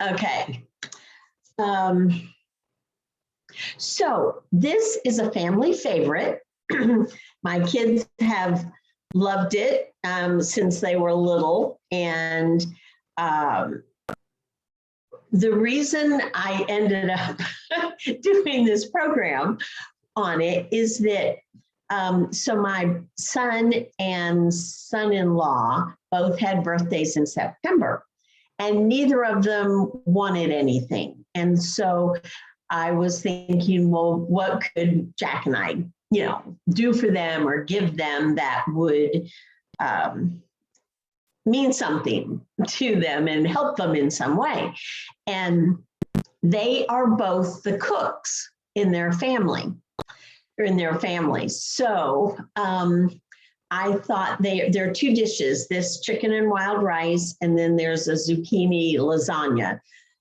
Okay. So this is a family favorite. My kids have loved it since they were little. And the reason I ended up doing this program on it is that so my son and son-in-law both had birthdays in September, and neither of them wanted anything. And so I was thinking, well, what could Jack and I, do for them or give them that would mean something to them and help them in some way. And they are both the cooks in their family. So I thought there are two dishes, this chicken and wild rice, and then there's a zucchini lasagna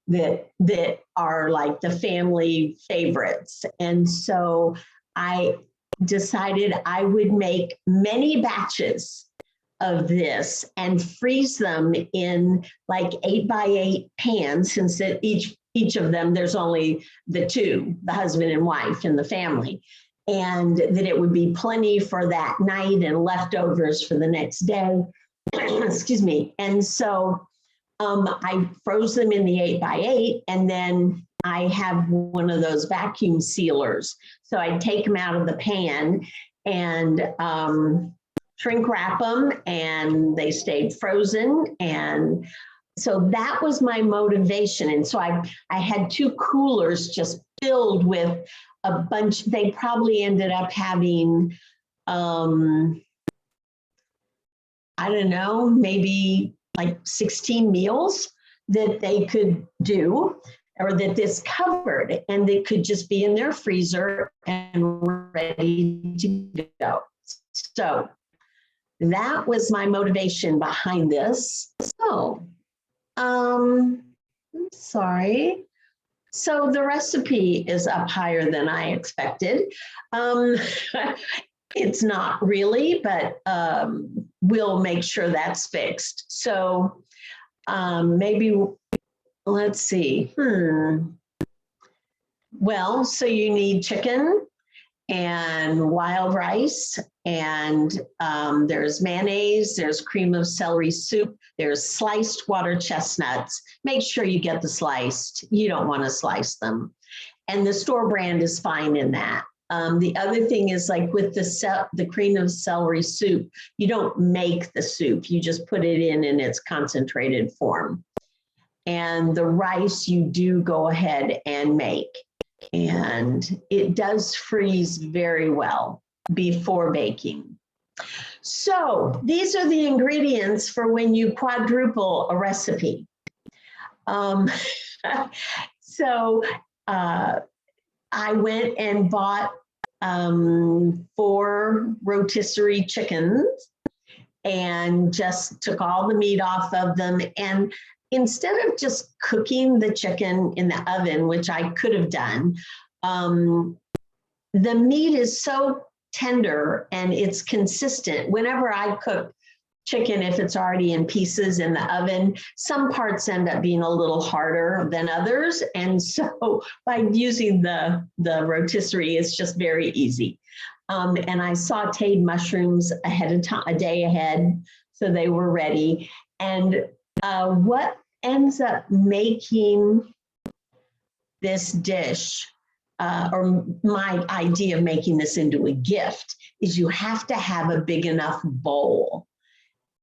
that are like the family favorites. And so I decided I would make many batches of this and freeze them in like 8x8 pans, since each of them, there's only the two, the husband and wife in the family, and that it would be plenty for that night and leftovers for the next day. Excuse me. And so I froze them in the 8x8, and then I have one of those vacuum sealers. So I take them out of the pan and shrink wrap them, and they stayed frozen. And so that was my motivation. And so I had two coolers just filled with a bunch. They probably ended up having, I don't know, maybe like 16 meals that they could do, or that this covered, and they could just be in their freezer and ready to go. So that was my motivation behind this. So, sorry. So the recipe is up higher than I expected. It's not really, but we'll make sure that's fixed. So maybe, let's see. Well, so you need chicken and wild rice, and there's mayonnaise, there's cream of celery soup, there's sliced water chestnuts. Make sure you get the sliced. You don't want to slice them. And the store brand is fine in that. The other thing is, like with the cream of celery soup, you don't make the soup, you just put it in its concentrated form. And the rice you do go ahead and make. And it does freeze very well before baking. So these are the ingredients for when you quadruple a recipe. So I went and bought 4 rotisserie chickens and just took all the meat off of them. And instead of just cooking the chicken in the oven, which I could have done, the meat is so tender and it's consistent. Whenever I cook chicken, if it's already in pieces in the oven, some parts end up being a little harder than others. And so by using the rotisserie, it's just very easy. And I sauteed mushrooms ahead of time, a day ahead, so they were ready. And what ends up making this dish, or my idea of making this into a gift, is you have to have a big enough bowl.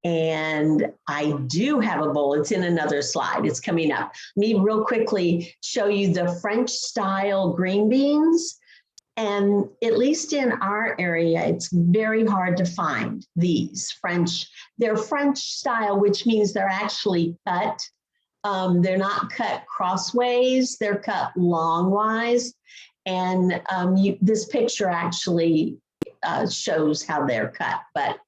And I do have a bowl. It's in another slide. It's coming up. Let me real quickly show you the French style green beans. And at least in our area, it's very hard to find these French. They're French style, which means they're actually cut. They're not cut crossways, they're cut longwise. And this picture actually shows how they're cut. But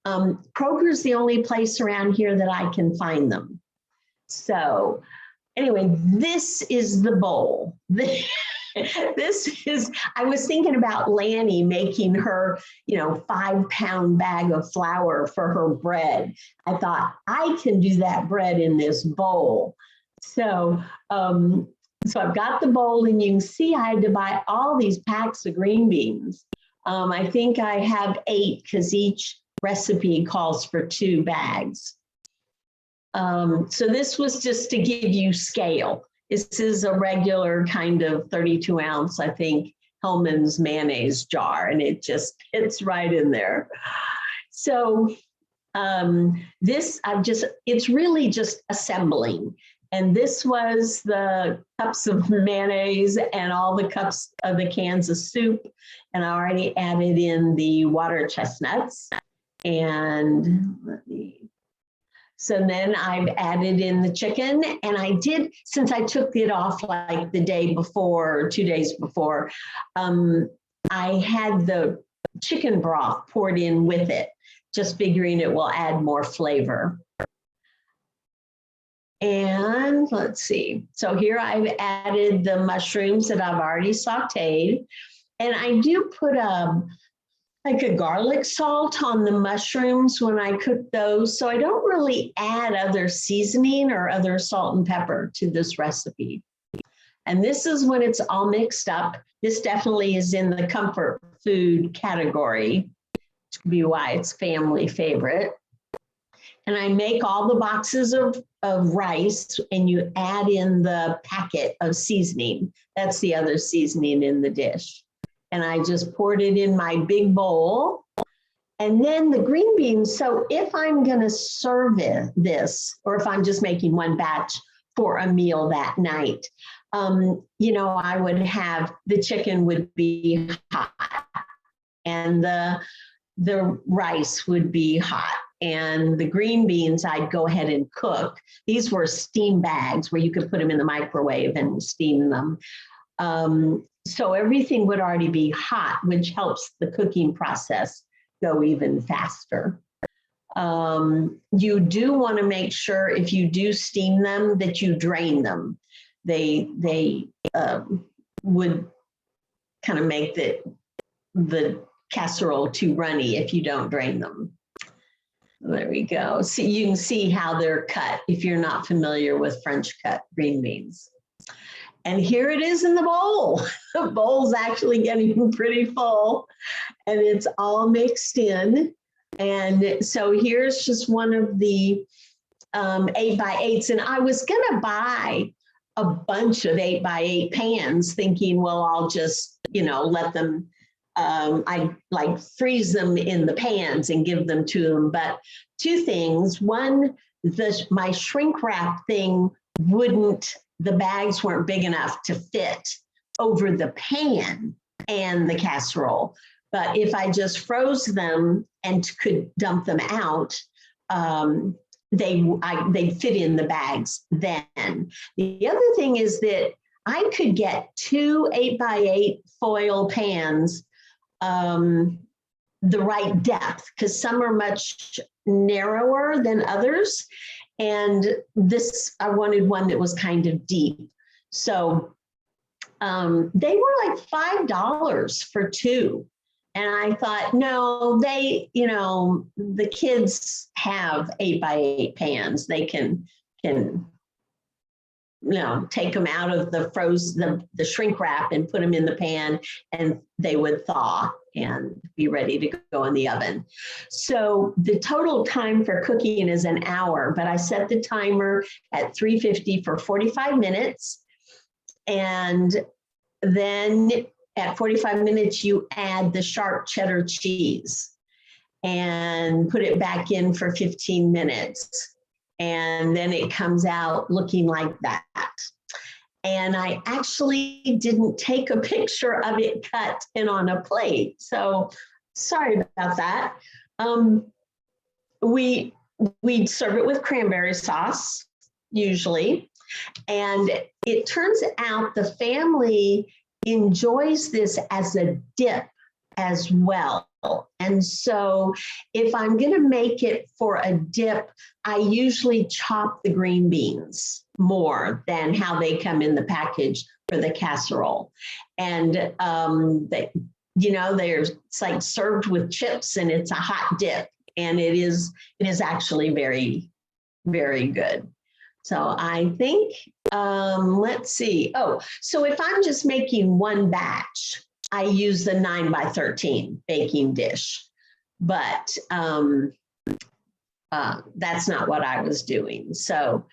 Kroger's the only place around here that I can find them. So anyway, this is the bowl. This is, I was thinking about Lanny making her, 5-pound bag of flour for her bread. I thought, I can do that bread in this bowl. So, so I've got the bowl, and you can see I had to buy all these packs of green beans. I think I have 8 because each recipe calls for 2 bags. So this was just to give you scale. This is a regular kind of 32 ounce, I think, Hellmann's mayonnaise jar, and it just fits right in there. So it's really just assembling. And this was the cups of mayonnaise and all the cups of the cans of soup. And I already added in the water chestnuts. And so then I've added in the chicken, and I did, since I took it off like the day before or 2 days before, I had the chicken broth poured in with it, just figuring it will add more flavor. And let's see. So here I've added the mushrooms that I've already sauteed. And I do put like a garlic salt on the mushrooms when I cook those. So I don't really add other seasoning or other salt and pepper to this recipe. And this is when it's all mixed up. This definitely is in the comfort food category, which could be why it's family favorite. And I make all the boxes of rice, and you add in the packet of seasoning. That's the other seasoning in the dish. And I just poured it in my big bowl. And then the green beans, so if I'm gonna serve this, or if I'm just making one batch for a meal that night, you know, I would have, the chicken would be hot, and the rice would be hot. And the green beans, I'd go ahead and cook. These were steam bags where you could put them in the microwave and steam them. So everything would already be hot, which helps the cooking process go even faster. You do want to make sure, if you do steam them, that you drain them. They would kind of make the casserole too runny if you don't drain them. There we go. So you can see how they're cut if you're not familiar with French cut green beans. And here it is in the bowl. The bowl's actually getting pretty full, and it's all mixed in. And so here's just one of the 8x8s. And I was gonna buy a bunch of 8x8 pans thinking, well, I'll just, you know, let them, I like freeze them in the pans and give them to them. But 2 things. One, my shrink wrap thing the bags weren't big enough to fit over the pan and the casserole. But if I just froze them and could dump them out, they'd fit in the bags then. The other thing is that I could get 2 8x8 foil pans the right depth, because some are much narrower than others. And this, I wanted one that was kind of deep. So they were like $5 for 2. And I thought, no, you know, the kids have 8x8 pans. They can, you know, take them out of the shrink wrap and put them in the pan, and they would thaw and be ready to go in the oven. So the total time for cooking is an hour, but I set the timer at 350 for 45 minutes. And then at 45 minutes, you add the sharp cheddar cheese and put it back in for 15 minutes. And then it comes out looking like that. And I actually didn't take a picture of it cut and on a plate. So sorry about that. We'd serve it with cranberry sauce, usually. And it turns out the family enjoys this as a dip as well. And so if I'm going to make it for a dip, I usually chop the green beans more than how they come in the package for the casserole. And you know, it's like served with chips, and it's a hot dip, and it is actually very, very good. So I think, let's see. Oh, so if I'm just making one batch, I use the 9x13 baking dish, but that's not what I was doing. So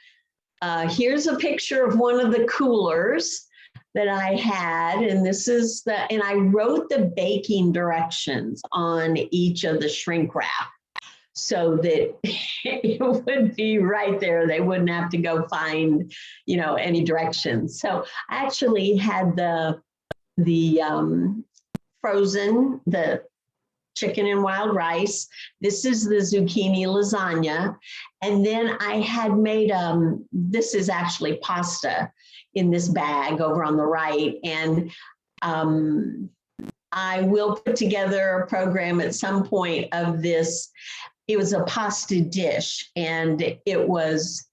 here's a picture of one of the coolers that I had, and this is and I wrote the baking directions on each of the shrink wrap so that it would be right there. They wouldn't have to go find, any directions. So I actually had the frozen, the chicken and wild rice. This is the zucchini lasagna. And then I had made, this is actually pasta in this bag over on the right. And I will put together a program at some point of this. It was a pasta dish, and it was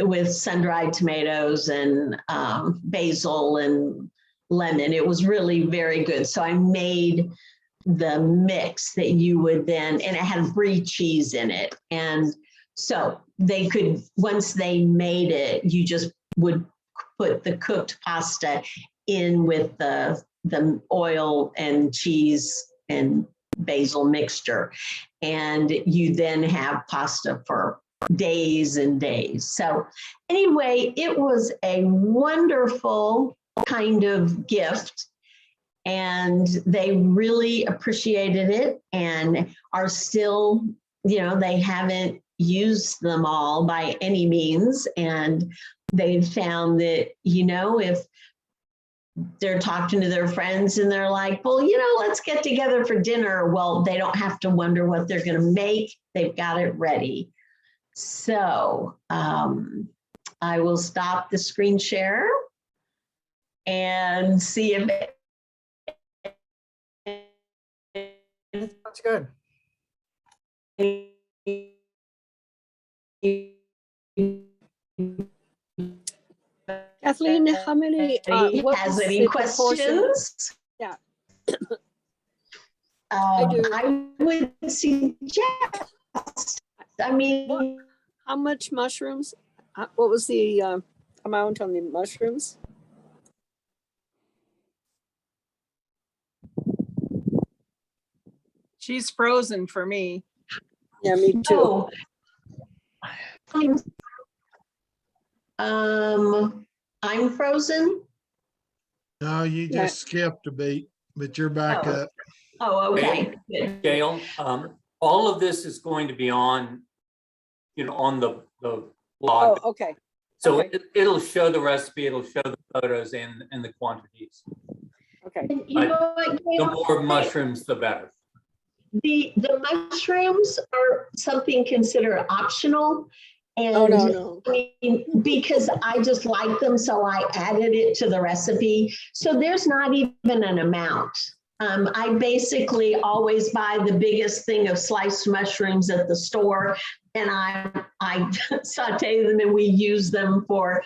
with sun-dried tomatoes and basil and lemon. It was really very good. So I made the mix that you would then, and it had brie cheese in it. And so they could, once they made it, you just would put the cooked pasta in with the oil and cheese and basil mixture. And you then have pasta for days and days. So anyway, it was a wonderful kind of gift, and they really appreciated it and are still, they haven't used them all by any means. And they've found that, if they're talking to their friends and they're like, well, let's get together for dinner. Well, they don't have to wonder what they're going to make. They've got it ready. So I will stop the screen share and see if That's good. Kathleen, how many? What has was any the proportion? questions? Yeah. I would suggest, How much mushrooms? What was the amount on the mushrooms? She's frozen for me. Yeah, me too. I'm frozen. No, you just skipped a beat, but you're back up. Oh, okay. Gail, all of this is going to be on, on the blog. Oh, okay. So okay. It'll show the recipe, it'll show the photos and the quantities. Okay. You know what, Gail? The more mushrooms, the better. The mushrooms are something considered optional. And no. Because I just like them, so I added it to the recipe. So there's not even an amount. I basically always buy the biggest thing of sliced mushrooms at the store, and I saute them, and we use them for,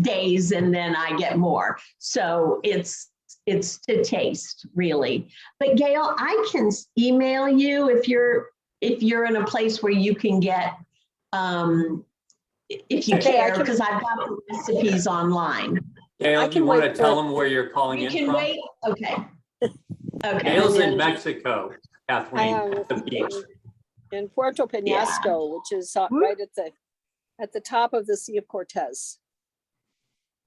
days, and then I get more. So it's to taste, really. But Gail, I can email you if you're in a place where you can get, if you care, because I've got the recipes online. Gail, do you want to tell them where you're calling in from? You can wait? Okay. Okay. Gail's in Mexico, Kathleen, at the beach. In Puerto Penasco, which is right at the top of the Sea of Cortez.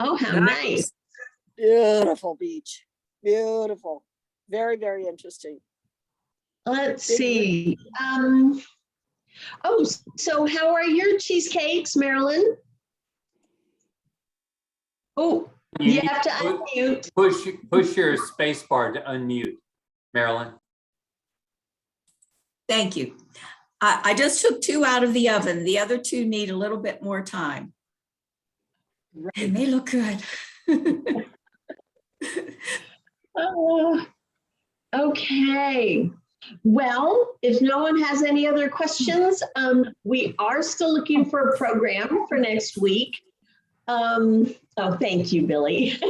Oh, how nice. Beautiful beach. Beautiful. Very, very interesting. Let's see. Oh, so how are your cheesecakes, Marilyn? Oh, you have to unmute. Push your space bar to unmute, Marilyn. Thank you. I just took 2 out of the oven. The other 2 need a little bit more time. Right. And they look good. Okay. Well, if no one has any other questions, we are still looking for a program for next week. Oh, thank you, Billy.